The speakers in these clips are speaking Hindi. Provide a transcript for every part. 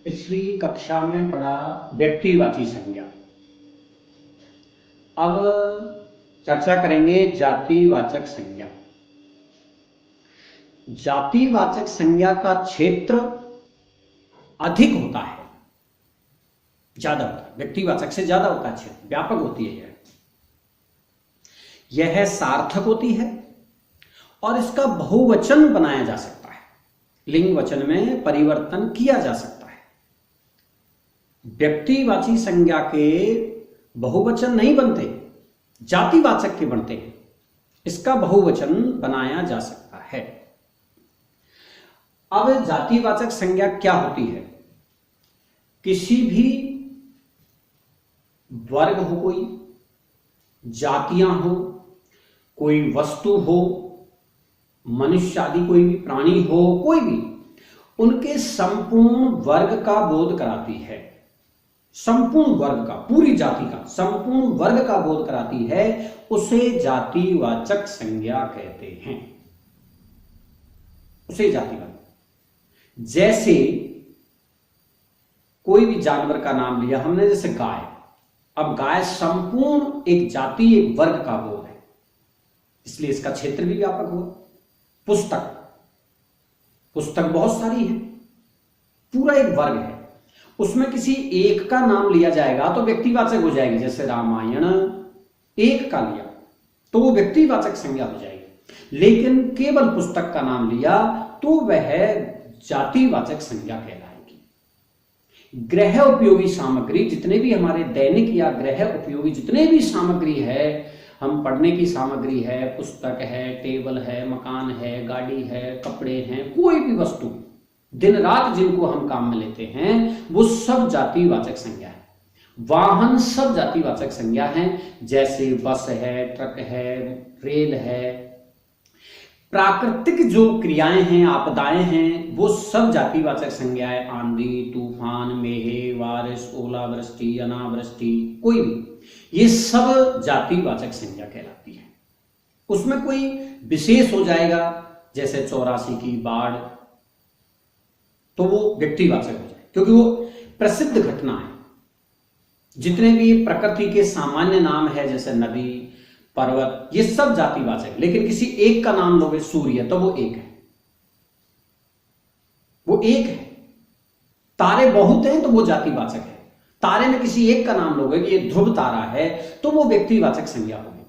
पिछली कक्षा में पढ़ा व्यक्तिवाची संज्ञा। अब चर्चा करेंगे जातिवाचक संज्ञा। जातिवाचक संज्ञा का क्षेत्र अधिक होता है, ज्यादा होता है, व्यक्तिवाचक से ज्यादा होता है, क्षेत्र व्यापक होती है। यह सार्थक होती है और इसका बहुवचन बनाया जा सकता है, लिंग वचन में परिवर्तन किया जा सकता है। व्यक्तिवाची संज्ञा के बहुवचन नहीं बनते, जातिवाचक के बनते हैं। इसका बहुवचन बनाया जा सकता है। अब जातिवाचक संज्ञा क्या होती है? किसी भी वर्ग हो, कोई जातियां हो, कोई वस्तु हो, मनुष्य आदि कोई भी प्राणी हो, कोई भी, उनके संपूर्ण वर्ग का बोध कराती है। संपूर्ण वर्ग का, पूरी जाति का, संपूर्ण वर्ग का बोध कराती है, उसे जातिवाचक संज्ञा कहते हैं। उसे जातिवाचक। जैसे कोई भी जानवर का नाम लिया हमने, जैसे गाय। अब गाय संपूर्ण एक जाति, एक वर्ग का बोध है, इसलिए इसका क्षेत्र भी व्यापक हुआ। पुस्तक, पुस्तक बहुत सारी है, पूरा एक वर्ग है, उसमें किसी एक का नाम लिया जाएगा तो व्यक्तिवाचक हो जाएगी। जैसे रामायण एक का लिया तो वो व्यक्तिवाचक संज्ञा हो जाएगी, लेकिन केवल पुस्तक का नाम लिया तो वह जातिवाचक संज्ञा कहलाएगी। गृह उपयोगी सामग्री, जितने भी हमारे दैनिक या गृह उपयोगी जितने भी सामग्री है, हम पढ़ने की सामग्री है, पुस्तक है, टेबल है, मकान है, गाड़ी है, कपड़े हैं, कोई भी वस्तु दिन रात जिनको हम काम में लेते हैं, वो सब जातिवाचक संज्ञा है। वाहन सब जातिवाचक संज्ञा है, जैसे बस है, ट्रक है, रेल है। प्राकृतिक जो क्रियाएं हैं, आपदाएं हैं, वो सब जातिवाचक संज्ञाएं। आंधी, तूफान, मेघे, बारिश, ओलावृष्टि, अनावृष्टि, कोई भी, ये सब जातिवाचक संज्ञा कहलाती है। उसमें कोई विशेष हो जाएगा, जैसे 84 की बाढ़, तो वो व्यक्तिवाचक हो जाए, क्योंकि वो प्रसिद्ध घटना है। जितने भी प्रकृति के सामान्य नाम है, जैसे नदी, पर्वत, ये सब जातिवाचक। लेकिन किसी एक का नाम लोगे, सूर्य, तो वो एक है, वो एक है। तारे बहुत हैं तो वो जातिवाचक है। तारे में किसी एक का नाम लोगे कि ये ध्रुव तारा है, तो वो व्यक्तिवाचक संज्ञा होगी।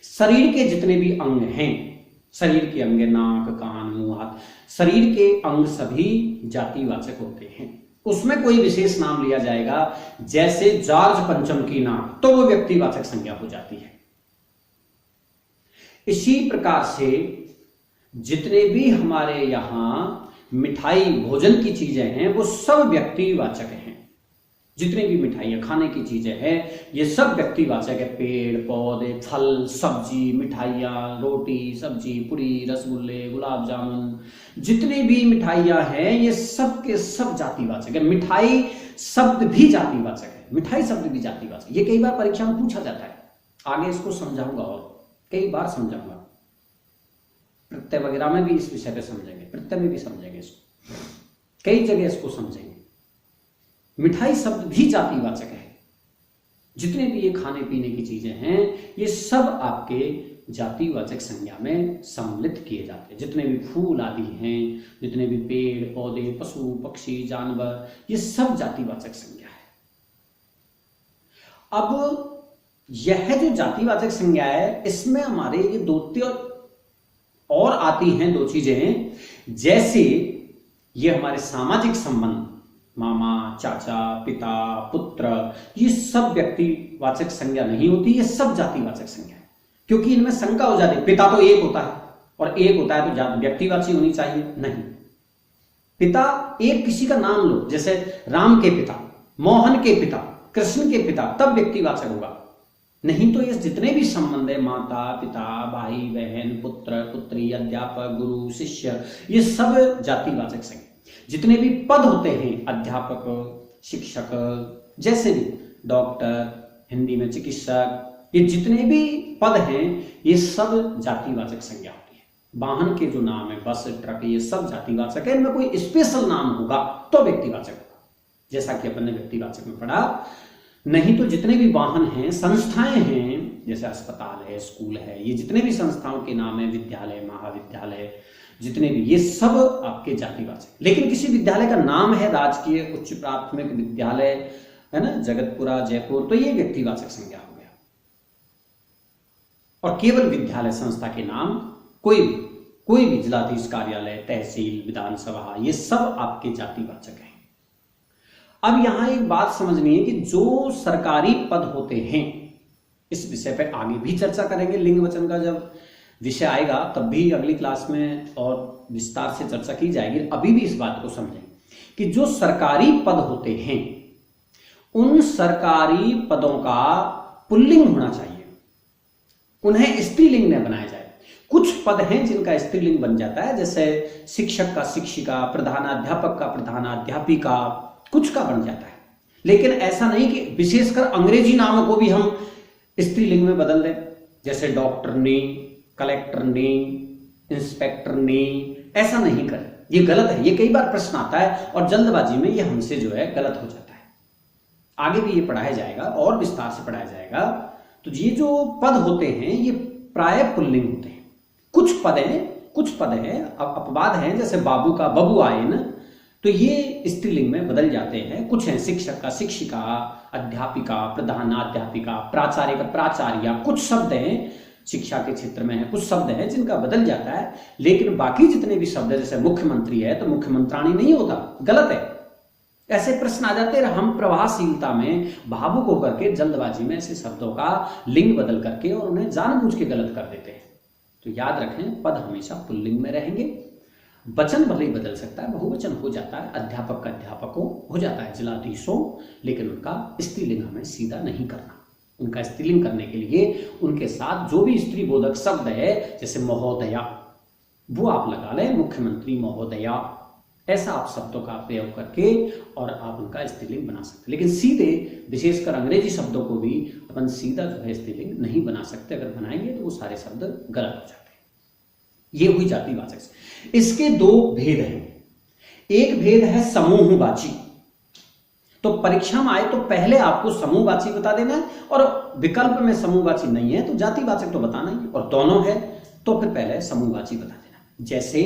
शरीर के जितने भी अंग हैं, शरीर के अंग, नाक, कान, मुंह, हाथ, शरीर के अंग सभी जातिवाचक होते हैं। उसमें कोई विशेष नाम लिया जाएगा, जैसे जॉर्ज पंचम की नाक, तो वो व्यक्तिवाचक संज्ञा हो जाती है। इसी प्रकार से जितने भी हमारे यहां मिठाई, भोजन की चीजें हैं, वो सब व्यक्तिवाचक हैं। जितनी भी मिठाइयां, खाने की चीजें हैं, ये सब व्यक्तिवाचक है। पेड़ पौधे, फल, सब्जी, मिठाइयां, रोटी, सब्जी, पूरी, रसगुल्ले, गुलाब जामुन, जितनी भी मिठाइयां हैं, ये सब के सब जातिवाचक है। मिठाई शब्द भी जातिवाचक है, मिठाई शब्द भी जातिवाचक। ये कई बार परीक्षा में पूछा जाता है, आगे इसको समझाऊंगा और कई बार समझाऊंगा। प्रत्यय वगैरह में भी इस विषय पे समझेंगे, प्रत्यय में भी समझेंगे इसको, कई जगह इसको समझेंगे। मिठाई शब्द भी जातिवाचक है। जितने भी ये खाने पीने की चीजें हैं, ये सब आपके जातिवाचक संज्ञा में सम्मिलित किए जाते हैं। जितने भी फूल आदि हैं, जितने भी पेड़ पौधे, पशु पक्षी, जानवर, ये सब जातिवाचक संज्ञा है। अब यह जो जातिवाचक संज्ञा है, इसमें हमारे ये दो और आती हैं, दो चीजें, जैसे ये हमारे सामाजिक संबंध, मामा, चाचा, पिता, पुत्र, ये सब व्यक्तिवाचक संज्ञा नहीं होती, ये सब जातिवाचक संज्ञा है। क्योंकि इनमें शंका हो जाती है, पिता तो एक होता है और एक होता है तो व्यक्तिवाची होनी चाहिए, नहीं। पिता एक किसी का नाम लो, जैसे राम के पिता, मोहन के पिता, कृष्ण के पिता, तब व्यक्तिवाचक होगा। नहीं तो ये जितने भी संबंध है, माता, पिता, भाई बहन, पुत्र पुत्री, अध्यापक, गुरु, शिष्य, ये सब जातिवाचक संज्ञा। जितने भी पद होते हैं, अध्यापक, शिक्षक, जैसे भी डॉक्टर, हिंदी में चिकित्सक, ये जितने भी पद हैं, ये सब जातिवाचक संज्ञा होती है। वाहन के जो नाम है, बस, ट्रक, ये सब जातिवाचक है। इनमें कोई स्पेशल नाम होगा तो व्यक्तिवाचक होगा। जैसा कि अपन ने व्यक्तिवाचक में पढ़ा। नहीं तो जितने भी वाहन हैं, संस्थाएं हैं, जैसे अस्पताल है, स्कूल है, ये जितने भी संस्थाओं के नाम है, विद्यालय, महाविद्यालय, जितने भी, ये सब आपके जातिवाचक। लेकिन किसी विद्यालय का नाम है राजकीय उच्च प्राथमिक विद्यालय, है ना, जगतपुरा, जयपुर, तो ये व्यक्तिवाचक संज्ञा हो गया। और केवल विद्यालय संस्था के नाम, कोई भी जिलाधीश कार्यालय, तहसील, विधानसभा, ये सब आपके जातिवाचक हैं। अब यहां एक बात समझनी है कि जो सरकारी पद होते हैं, इस विषय पे आगे भी चर्चा करेंगे, लिंग वचन का जब विषय आएगा तब भी अगली क्लास में और विस्तार से चर्चा की जाएगी। अभी भी इस बात को समझें कि जो सरकारी पद होते हैं, उन सरकारी पदों का पुल्लिंग होना चाहिए, उन्हें स्त्रीलिंग न बनाया जाए। कुछ पद हैं जिनका स्त्रीलिंग बन जाता है, जैसे शिक्षक का शिक्षिका, प्रधानाध्यापक का प्रधानाध्यापिका, कुछ का बन जाता है। लेकिन ऐसा नहीं कि विशेषकर अंग्रेजी नामों को भी हम स्त्रीलिंग में बदल दें, जैसे डॉक्टर ने, कलेक्टर ने, इंस्पेक्टर ने, ऐसा नहीं करें, ये गलत है। ये कई बार प्रश्न आता है और जल्दबाजी में ये हमसे जो है गलत हो जाता है। आगे भी ये पढ़ाया जाएगा और विस्तार से पढ़ाया जाएगा। तो ये जो पद होते हैं ये प्राय पुल्लिंग होते हैं। कुछ पद हैं अपवाद हैं, जैसे बाबू का बबुआयन, तो ये स्त्रीलिंग में बदल जाते हैं। कुछ हैं शिक्षक का शिक्षिका, अध्यापिका, प्रधानाध्यापिका, प्राचार्य का प्राचार्या, कुछ शब्द हैं शिक्षा के क्षेत्र में है, कुछ शब्द हैं जिनका बदल जाता है। लेकिन बाकी जितने भी शब्द है, जैसे मुख्यमंत्री है तो मुख्यमंत्राणी नहीं होता, गलत है। ऐसे प्रश्न आ जाते हैं। हम प्रवाहशीलता में भावुक होकर के जल्दबाजी में ऐसे शब्दों का लिंग बदल करके और उन्हें जानबूझ के गलत कर देते हैं। तो याद रखें, पद हमेशा पुल्लिंग में रहेंगे। वचन भले ही बदल सकता है, बहुवचन हो जाता है, अध्यापक का अध्यापकों हो जाता है, जिलाधीशों, लेकिन उनका स्त्रीलिंग हमें सीधा नहीं करना। उनका स्त्रीलिंग करने के लिए उनके साथ जो भी स्त्री बोधक शब्द है, जैसे महोदया, वो आप लगा लें, मुख्यमंत्री महोदया, ऐसा आप शब्दों का प्रयोग करके और आप उनका स्त्रीलिंग बना सकते हैं। लेकिन सीधे, विशेषकर अंग्रेजी शब्दों को भी अपन सीधा जो है स्त्रीलिंग नहीं बना सकते। अगर बनाएंगे तो वो सारे शब्द गलत हो जाते हैं। ये हुई जातिवाचक। इसके दो भेद हैं। एक भेद है समूहवाची। तो परीक्षा में आए तो पहले आपको समूहवाची बता देना है, और विकल्प में समूहवाची नहीं है तो जातिवाचक तो बताना ही, और दोनों है तो फिर पहले समूहवाची बता देना। जैसे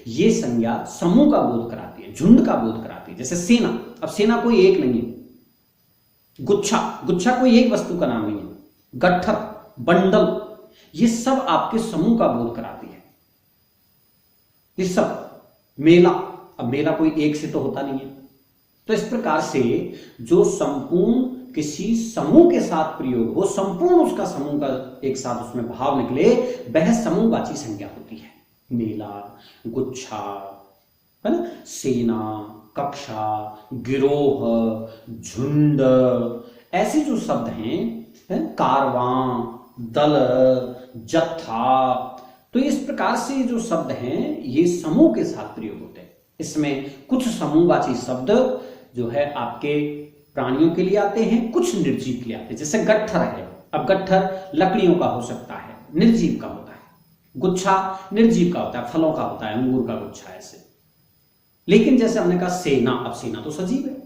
ये संज्ञा समूह का बोध कराती है, झुंड का बोध कराती है। जैसे सेना, अब सेना कोई एक नहीं है। गुच्छा कोई एक वस्तु का नाम नहीं है। गट्ठर, बंडल, ये सब आपके समूह का बोध कराती है। ये सब, मेला, अब मेला कोई एक से तो होता नहीं है। तो इस प्रकार से जो संपूर्ण किसी समूह के साथ प्रयोग हो, संपूर्ण उसका समूह का एक साथ उसमें भाव निकले, वह समूहवाची संज्ञा होती है। मेला, गुच्छा, है ना, सेना, कक्षा, गिरोह, झुंड, ऐसे जो शब्द हैं, कारवां, दल, जत्था, तो इस प्रकार से जो शब्द हैं ये समूह के साथ प्रयोग होते हैं। इसमें कुछ समूहवाची शब्द जो है आपके प्राणियों के लिए आते हैं, कुछ निर्जीव के लिए आते हैं। जैसे गट्ठर है, अब गट्ठर लकड़ियों का हो सकता है, निर्जीव का होता है। गुच्छा निर्जीव का होता है, फलों का होता है, अंगूर का गुच्छा, ऐसे। लेकिन जैसे हमने कहा सेना, अब सेना तो सजीव है।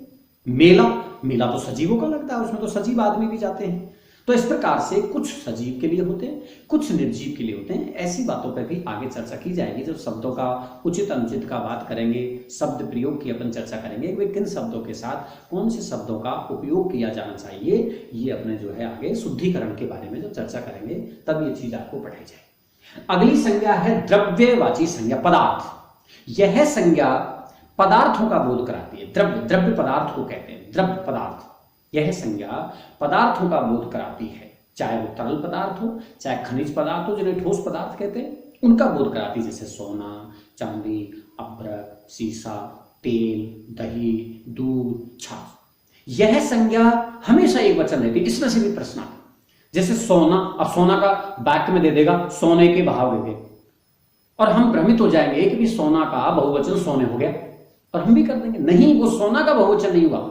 मेला तो सजीवों का लगता है, उसमें तो सजीव आदमी भी जाते हैं। तो इस प्रकार से कुछ सजीव के लिए होते हैं, कुछ निर्जीव के लिए होते हैं। ऐसी बातों पर भी आगे चर्चा की जाएगी जब शब्दों का उचित अनुचित का बात करेंगे, शब्द प्रयोग की अपन चर्चा करेंगे, वे किन शब्दों के साथ कौन से शब्दों का उपयोग किया जाना चाहिए। ये अपने जो है आगे शुद्धिकरण के बारे में जब चर्चा करेंगे तब ये चीज आपको पढ़ाई जाएगी। अगली संज्ञा है द्रव्यवाची संज्ञा, पदार्थ। यह संज्ञा पदार्थों का बोध कराती है। द्रव्य पदार्थ को कहते हैं, द्रव्य पदार्थ। यह संज्ञा पदार्थों का बोध कराती है, चाहे वो तरल पदार्थ हो, चाहे खनिज पदार्थ हो, जिन्हें ठोस पदार्थ कहते हैं, उनका बोध कराती है। जैसे सोना, चांदी, अभ्रक, सीसा, तेल, दही, दूध, छाछ। यह संज्ञा हमेशा एक वचन रहती है। इसमें से भी प्रश्न आता है, जैसे सोना, अब सोना का वाक्य में दे देगा सोने के भाव दे दे, और हम भ्रमित हो जाएंगे कि भी सोना का बहुवचन सोने हो गया, और हम भी कर देंगे नहीं, वो सोना का बहुवचन नहीं हुआ,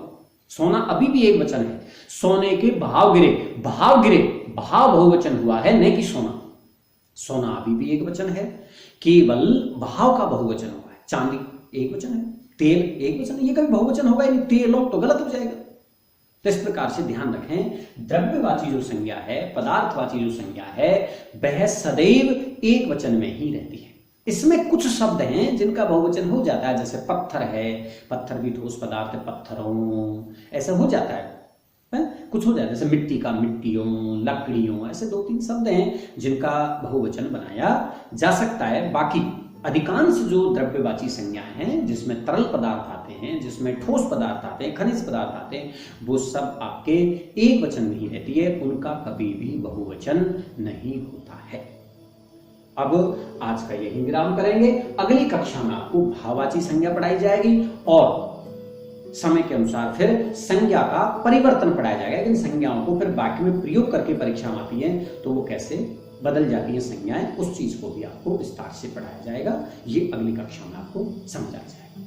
सोना अभी भी एक वचन है। सोने के भाव गिरे, भाव बहुवचन हुआ है, नहीं कि सोना अभी भी एक वचन है, केवल भाव का बहुवचन हुआ है। चांदी एक वचन है, तेल एक वचन, ये कभी बहुवचन होगा ही नहीं, तेलों तो गलत हो जाएगा। तो इस प्रकार से ध्यान रखें, द्रव्यवाची जो संज्ञा है, पदार्थवाची जो संज्ञा है, वह सदैव एक वचन में ही रहती है। इसमें कुछ शब्द हैं जिनका बहुवचन हो जाता है, जैसे पत्थर है, पत्थर भी ठोस पदार्थ है, पत्थरों, ऐसा हो जाता है, कुछ हो जाता है, जैसे मिट्टी का मिट्टियों, लकड़ियों, ऐसे 2-3 शब्द हैं जिनका बहुवचन बनाया जा सकता है। बाकी अधिकांश जो द्रव्यवाची संज्ञा हैं, जिसमें तरल पदार्थ आते हैं, जिसमें ठोस पदार्थ आते हैं, खनिज पदार्थ आते हैं, वो सब आपके एक वचन में ही रहती है, उनका कभी भी बहुवचन नहीं होता है। अब आज का यही विराम करेंगे। अगली कक्षा में आपको भाववाची संज्ञा पढ़ाई जाएगी और समय के अनुसार फिर संज्ञा का परिवर्तन पढ़ाया जाएगा। इन संज्ञाओं को फिर वाक्य में प्रयोग करके परीक्षा में आती है तो वो कैसे बदल जाती है संज्ञाएं, उस चीज को भी आपको विस्तार से पढ़ाया जाएगा। ये अगली कक्षा में आपको समझाया जाएगा।